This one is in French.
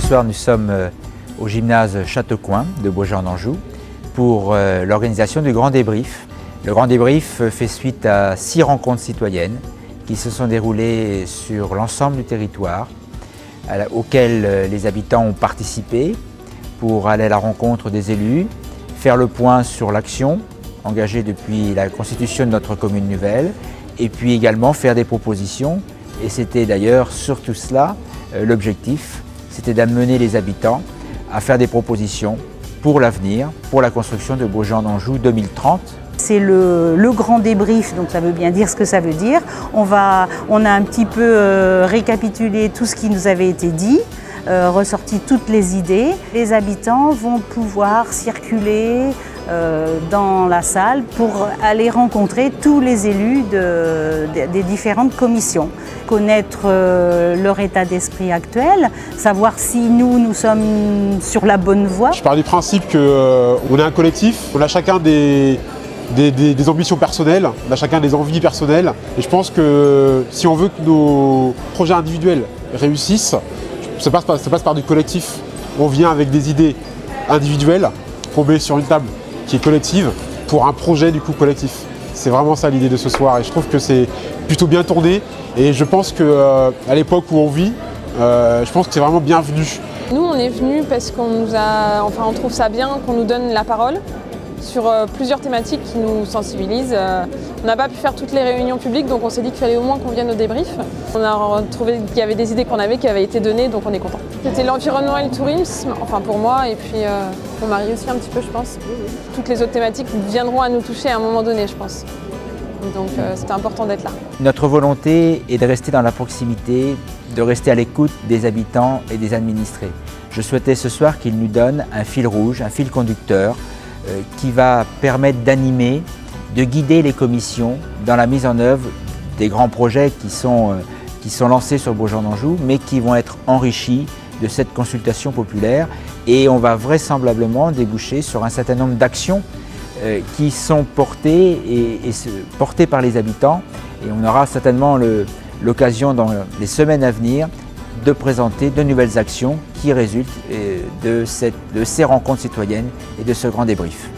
soir, nous sommes au gymnase Châteaucoin de Beaugency-en-Anjou pour l'organisation du Grand Débrief. Le Grand Débrief fait suite à 6 rencontres citoyennes qui se sont déroulées sur l'ensemble du territoire, auxquelles les habitants ont participé pour aller à la rencontre des élus, faire le point sur l'action engagée depuis la constitution de notre commune nouvelle et puis également faire des propositions. Et c'était d'ailleurs surtout cela l'objectif, c'était d'amener les habitants à faire des propositions pour l'avenir, pour la construction de Beaugency-en-Anjou 2030. C'est le grand débrief, donc ça veut bien dire ce que ça veut dire. On a un petit peu récapitulé tout ce qui nous avait été dit, ressorti toutes les idées. Les habitants vont pouvoir circuler dans la salle pour aller rencontrer tous les élus des différentes commissions, connaître leur état d'esprit actuel, savoir si nous sommes sur la bonne voie. Je pars du principe qu'on est un collectif, on a chacun des ambitions personnelles, on a chacun des envies personnelles. Et je pense que si on veut que nos projets individuels réussissent, ça passe par du collectif. On vient avec des idées individuelles, qu'on met sur une table qui est collective, pour un projet du coup collectif. C'est vraiment ça l'idée de ce soir et je trouve que c'est plutôt bien tourné. Et je pense qu'à l'époque où on vit, je pense que c'est vraiment bienvenu. Nous on est venus parce on trouve ça bien qu'on nous donne la parole sur plusieurs thématiques qui nous sensibilisent. On n'a pas pu faire toutes les réunions publiques, donc on s'est dit qu'il fallait au moins qu'on vienne au débrief. On a trouvé qu'il y avait des idées qu'on avait qui avaient été données, donc on est content. C'était l'environnement et le tourisme, enfin pour moi, et puis mon mari aussi un petit peu, je pense. Toutes les autres thématiques viendront à nous toucher à un moment donné, je pense. Donc c'était important d'être là. Notre volonté est de rester dans la proximité, de rester à l'écoute des habitants et des administrés. Je souhaitais ce soir qu'ils nous donnent un fil rouge, un fil conducteur, qui va permettre d'animer, de guider les commissions dans la mise en œuvre des grands projets qui sont lancés sur Beaugency-en-Anjou, mais qui vont être enrichis de cette consultation populaire. Et on va vraisemblablement déboucher sur un certain nombre d'actions qui sont portées portées par les habitants. Et on aura certainement l'occasion dans les semaines à venir de présenter de nouvelles actions qui résultent de ces rencontres citoyennes et de ce grand débrief.